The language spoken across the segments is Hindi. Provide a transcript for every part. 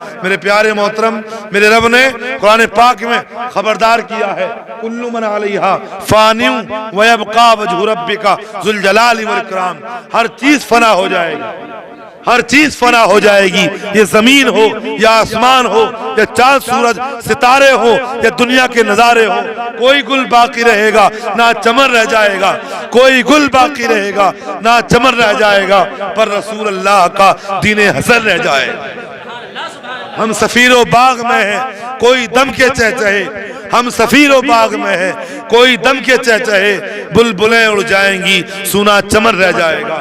मेरे प्यारे मोहतरम, मेरे रब ने कुरान पाक में खबरदार किया है, कुल्लु मन अलैहा फानिउ व यबका वजहु रब्बिका जुल जलाली वल इकराम। हर चीज फना हो जाएगी, हर चीज फना हो जाएगी। ये जमीन हो या आसमान हो या चांद सूरज सितारे हो या दुनिया के नजारे हो, कोई गुल बाकी रहेगा ना चमन रह जाएगा, कोई गुल बाकी रहेगा ना चमन रह जाएगा, पर रसूल अल्लाह का दीन हसन रह जाएगा। हम सफीरो बाग में हैं, कोई दम के चहचहे, हम सफीरो बाग में हैं, कोई दम के चहचहे, बुलबुलें उड़ जाएंगी, सूना चमन रह जाएगा।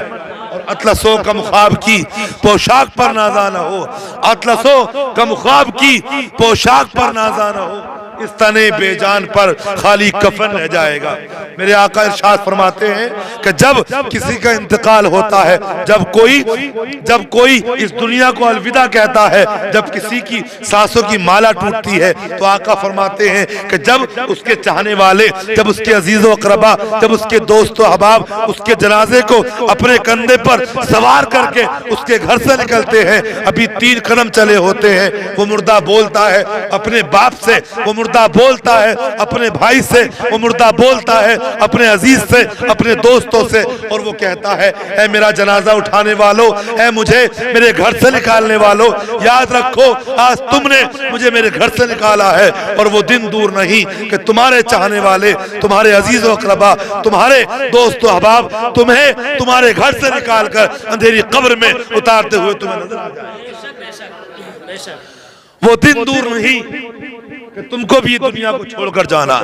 और अतलसो कम ख्वाब की पोशाक पर नाजा न हो, अतलसो कम ख्वाब की पोशाक पर नाजा न हो, इस तने बेजान पर खाली कफन रह जाएगा। मेरे आका इरशाद फरमाते हैं कि जब किसी का इंतकाल होता है, जब कोई इस दुनिया को अलविदा कहता है, जब किसी की सांसों की माला टूटती है, तो आका फरमाते हैं कि जब उसके चाहने वाले, जब उसके अजीजो अकरबा, जब उसके दोस्तों अहबाब उसके जनाजे को अपने कंधे पर सवार करके उसके घर से निकलते हैं, अभी 3 कदम चले होते हैं, वो मुर्दा बोलता है अपने बाप से, वो मुर्दा बोलता है अपने भाई से, वो मुर्दा बोलता है अपने अजीज से, अपने दोस्तों से, और वो कहता है, ऐ मेरा जनाजा उठाने वालों, ऐ मुझे मेरे घर से निकालने वालों, याद रखो आज तुमने मुझे मेरे घर से निकाला है, और वो दिन दूर नहीं कि तुम्हारे चाहने वाले, तुम्हारे अजीजों अकरबा, तुम्हारे दोस्तों अहबाब तुम्हें तुम्हारे घर से निकालकर अंधेरी कब्र में उतारते हुए तुम्हें नजर आ जाए। वो दिन दूर नहीं कि तुमको भी दुनिया को छोड़कर जाना,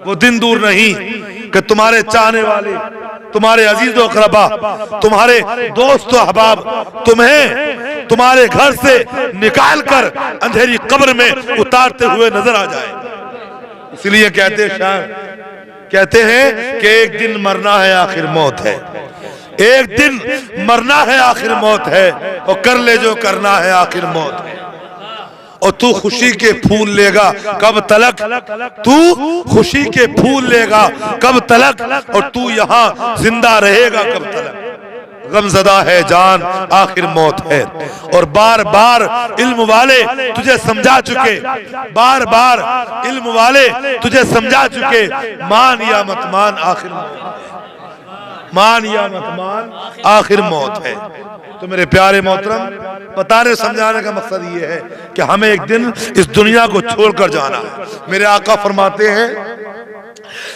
वो दिन दूर नहीं कि तुम्हारे चाहने वाले, तुम्हारे अजीजों अकरबा, तुम्हारे दोस्तों अहबाब तुम्हें तुम्हारे घर से निकालकर अंधेरी कब्र में उतारते हुए नजर आ जाए। इसलिए कहते हैं कि एक दिन मरना है आखिर मौत है, एक दिन मरना है आखिर मौत है, और कर ले जो करना है आखिर मौत है। और तू खुशी के फूल लेगा कब तलक, तू खुशी के फूल लेगा कब तलक, और तू यहाँ जिंदा रहेगा कब तलक। गमज़दा है जान आखिर मौत है, और बार बार इल्म वाले तुझे समझा चुके, बार बार इल्म वाले तुझे समझा चुके, मान या मत मान आखिर मान या मत मान आखिर मौत है। तो मेरे प्यारे मोहतरम, बताने समझाने का मकसद ये है कि हमें एक दिन इस दुनिया को छोड़कर जाना है। मेरे आका फरमाते हैं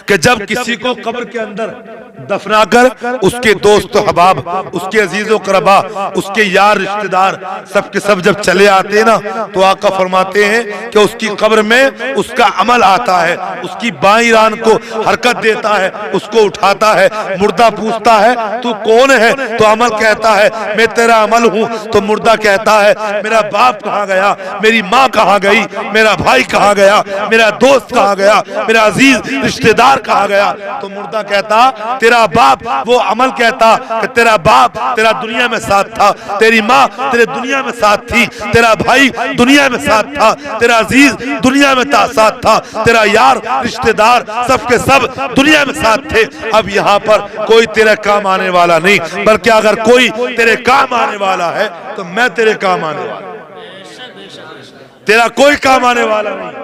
कि जब किसी को कब्र के अंदर दफनाकर उसके दोस्त हबाब, उसके अजीजों करबा, उसके यार रिश्तेदार सब के सब जब चले आते ना, तो आका फरमाते हैं कि उसकी कब्र में उसका अमल आता है, उसकी बाईं रान को हरकत देता है, उसको उठाता है। मुर्दा पूछता है तू कौन है, तो अमल कहता है मैं तेरा अमल हूँ। तो मुर्दा कहता है मेरा बाप कहाँ गया, मेरी माँ कहाँ गई, मेरा भाई कहाँ गया, मेरा दोस्त कहाँ गया, मेरा अजीज रिश्तेदार कहाँ गया। तो मुर्दा कहता तेरा बाप, वो अमल कहता कि तेरा बाप तेरा दुनिया में साथ था, तेरी माँ तेरे दुनिया में साथ थी, तेरा भाई दुनिया में साथ था, तेरा अजीज दुनिया में साथ था, तेरा यार रिश्तेदार सब के सब दुनिया में साथ थे। अब यहाँ पर कोई तेरे काम आने वाला नहीं, बल्कि अगर कोई तेरे काम आने वाला है तो मैं तेरे काम आने वाला, तेरा कोई काम आने वाला नहीं,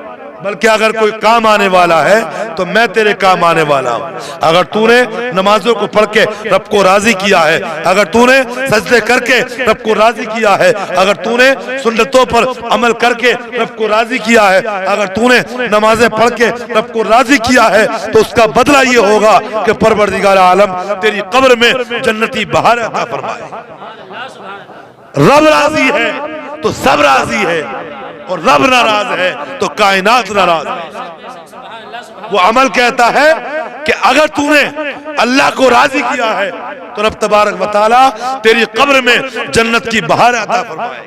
बल्कि अगर कोई काम आने वाला है तो मैं तेरे काम आने वाला हूँ। अगर तूने नमाजों को पढ़ के रब को राजी किया है, अगर तूने सजदे करके रब को राजी किया है, अगर तूने सुन्नतों पर अमल करके रब को राजी किया है, अगर तूने नमाजें पढ़ के रब को राजी किया है, तो उसका बदला ये होगा कि परवरदिगार आलम तेरी कब्र में जन्नती बहार अता फरमाए। रब राजी है तो सब राजी है, और रब नाराज है तो कायनात नाराज है। वो अमल कहता है कि अगर तूने अल्लाह को राजी किया है तो रब तबारक व तआला तेरी कब्र में जन्नत की बहार अता फरमाए,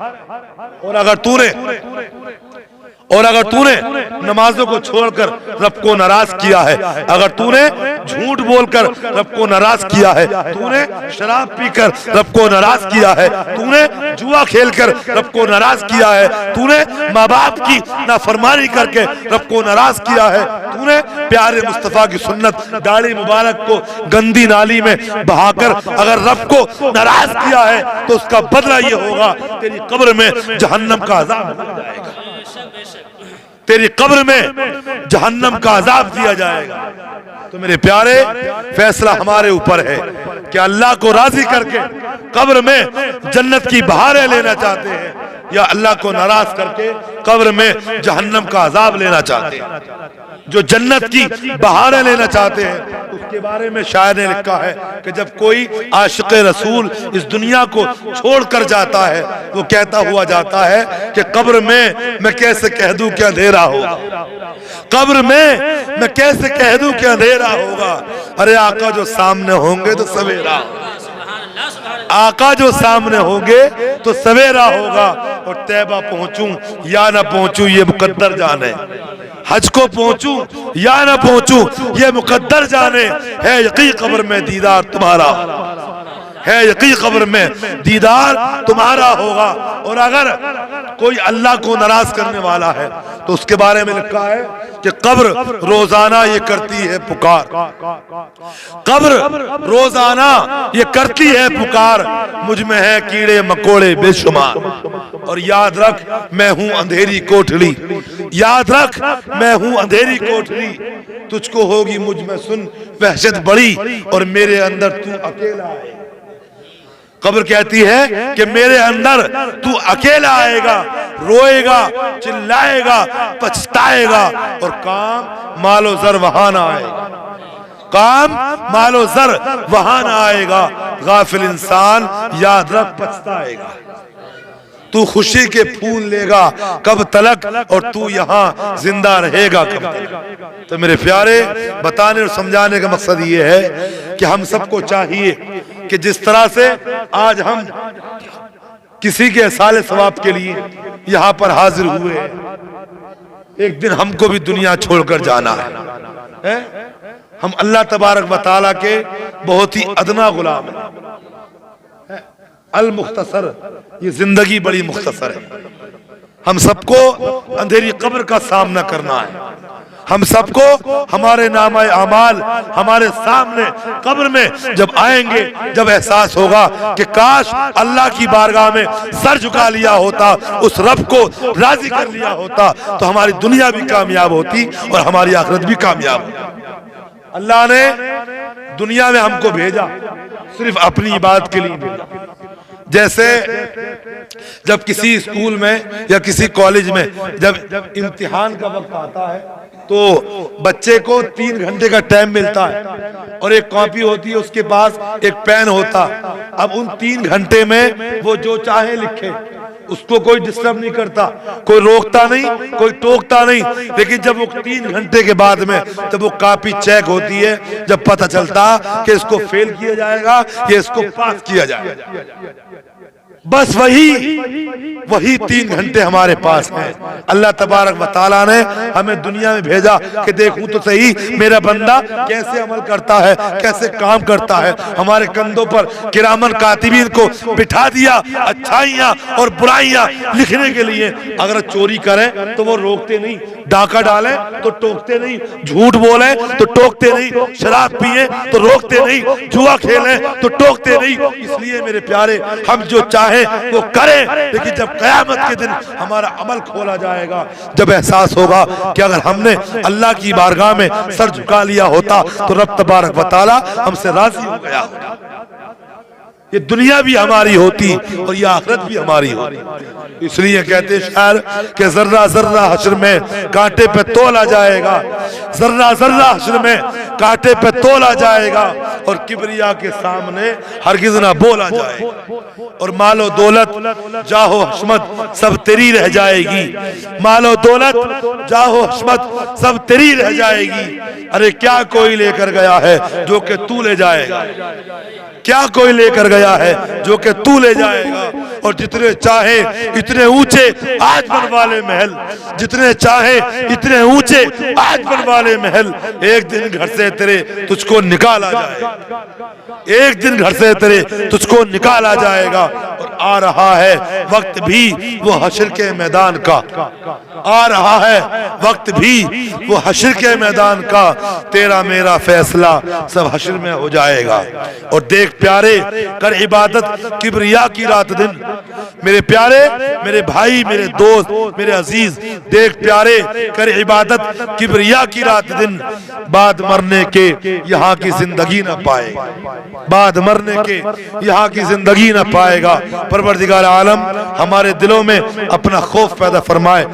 और अगर तूने नमाजों को छोड़कर रब को नाराज किया है, अगर तूने झूठ बोलकर रब को नाराज किया है, तूने शराब पीकर रब को नाराज किया है, तूने जुआ खेलकर रब को नाराज किया है, तूने माँ बाप की नाफरमानी करके रब को नाराज किया है, तूने प्यारे मुस्तफा की सुन्नत दाढ़ी मुबारक को गंदी नाली में बहाकर अगर रब को नाराज किया है, तो उसका बदला ये होगा, तेरी कब्र में जहन्नम का अजाब हो जाएगा, तेरी कब्र में जहन्नम का अजाब दिया जाएगा। तो मेरे प्यारे, फैसला हमारे ऊपर है कि अल्लाह को राजी करके कब्र में जन्नत की बहारें लेना चाहते हैं, या अल्लाह को नाराज करके कब्र में जहन्नम का अजाब लेना चाहते हैं। जो जन्नत की बहारें लेना चाहते हैं, उसके बारे में शायर ने लिखा है कि जब कोई आशिक रसूल इस दुनिया को छोड़कर जाता है, वो कहता हुआ जाता है कि कब्र में मैं कैसे कह दूं कि अंधेरा होगा, कब्र में मैं कैसे कह दूं कि अंधेरा होगा। अरे आका जो सामने होंगे तो सवेरा, आका जो सामने होंगे तो सवेरा होगा। और तैबा पहुंचूं या ना पहुंचूं ये मुकद्दर जाने, हज को पहुंचूं या ना पहुंचूं ये मुकद्दर जाने, है यकीन कब्र में दीदार तुम्हारा, है यकीन कब्र में दीदार तुम्हारा होगा। और अगर कोई अल्लाह को नाराज करने वाला है तो उसके बारे में लिखा है कि कब्र रोजाना ये करती है पुकार, कब्र रोजाना ये करती है पुकार, मुझ में है कीड़े मकोड़े बेशुमार। और याद रख मैं हूं अंधेरी कोठड़ी, याद रख मैं हूं अंधेरी कोठड़ी, तुझको होगी मुझ में सुन वहशत बड़ी, और मेरे अंदर तू अकेला है। कब्र कहती है कि मेरे अंदर तू अकेला आएगा, रोएगा, चिल्लाएगा, पछताएगा, और काम मालो जर वहां ना आएगा, काम मालो जर वहां ना आएगा। गाफिल इंसान याद रख पछताएगा, तू खुशी के फूल लेगा कब तलक, और तू यहाँ जिंदा रहेगा कब तलक। तो मेरे प्यारे, बताने और समझाने का मकसद ये है कि हम सबको चाहिए कि जिस तरह से आज हम किसी के साले सवाब के लिए यहाँ पर हाजिर हुए हैं, एक दिन हमको भी दुनिया छोड़कर जाना है। हम अल्लाह तबारक व तआला के बहुत ही अदना गुलाम हैं। अल मुख्तसर, ये जिंदगी बड़ी मुख्तसर है। हम सबको अंधेरी कब्र का सामना करना है, हम सबको हमारे नामाए अमाल हमारे सामने कब्र में जब आएंगे, जब एहसास होगा कि काश अल्लाह की बारगाह में सर झुका लिया होता, उस रब को राजी कर लिया होता, तो हमारी दुनिया भी कामयाब होती और हमारी आखिरत भी कामयाब होती। अल्लाह ने दुनिया में हमको भेजा सिर्फ अपनी इबादत के लिए भेजा। जैसे जब किसी स्कूल में या किसी कॉलेज में जब इम्तिहान का वक्त आता है, तो बच्चे को 3 घंटे का टाइम मिलता है, और एक कॉपी होती है, उसके पास एक पेन होता। अब उन 3 घंटे में वो जो चाहे लिखे, उसको कोई डिस्टर्ब नहीं करता, कोई रोकता नहीं, कोई टोकता नहीं। लेकिन जब वो 3 घंटे के बाद में जब वो कॉपी चेक होती है, जब पता चलता कि इसको फेल किया जाएगा या इसको पास किया जाएगा, बस वही 3 घंटे हमारे पास हैं। अल्लाह तबारक व तआला ने हमें दुनिया में भेजा कि देखूं तो सही मेरा बंदा कैसे अमल करता है, कैसे काम करता है। हमारे कंधों पर किरामन कातिबीन को बिठा दिया अच्छाइयाँ और बुराइयाँ लिखने के लिए। अगर चोरी करें तो वो रोकते नहीं, डाका डालें तो टोकते नहीं, झूठ बोले तो टोकते नहीं, शराब पिए तो रोकते नहीं, जुआ खेलें तो टोकते नहीं। इसलिए मेरे प्यारे, हम जो चाहे वो करें, लेकिन जब कयामत के दिन हमारा अमल खोला जाएगा, जब एहसास होगा कि अगर हमने अल्लाह की बारगाह में सर झुका लिया होता तो रब तबारक व तआला हमसे राजी हो गया होता, ये दुनिया भी हमारी होती और ये आखिरत भी हमारी होती। इसलिए कहते शायर कि जर्रा जर्रा हश्र में कांटे पे तोला जाएगा, जर्रा जर्रा हश्र में कांटे पे तोला जाएगा, और किबरिया के सामने हरगिज ना बोला जाएगा। और मालो दौलत जाहो हशमत सब तेरी रह जाएगी, मालो दौलत जाहो हशमत सब तेरी रह जाएगी। अरे क्या कोई लेकर गया है जो कि तू ले जाएगा, क्या कोई लेकर गया है जो कि तू ले जाएगा। और जितने चाहे इतने ऊंचे आज बनवा ले महल, जितने चाहे इतने ऊंचे आज बनवा ले महल, एक दिन घर से तेरे तुझको निकाला जाएगा, एक दिन घर से तेरे तुझको निकाला जाएगा। और आ रहा है वक्त भी वो हश्र के मैदान का, आ रहा है वक्त भी वो हश्र के मैदान का, तेरा मेरा फैसला सब हश्र में हो जाएगा। और देख प्यारे, कर इबादत किबरिया की रात दिन, मेरे प्यारे, मेरे भाई, मेरे दोस्त, मेरे अजीज, देख प्यारे, कर इबादत किबरिया की रात दिन, बाद मरने के यहाँ की जिंदगी न पाएगा, बाद मरने के यहाँ की जिंदगी न पाएगा। परवरदिगार आलम हमारे दिलों में अपना खौफ पैदा फरमाए।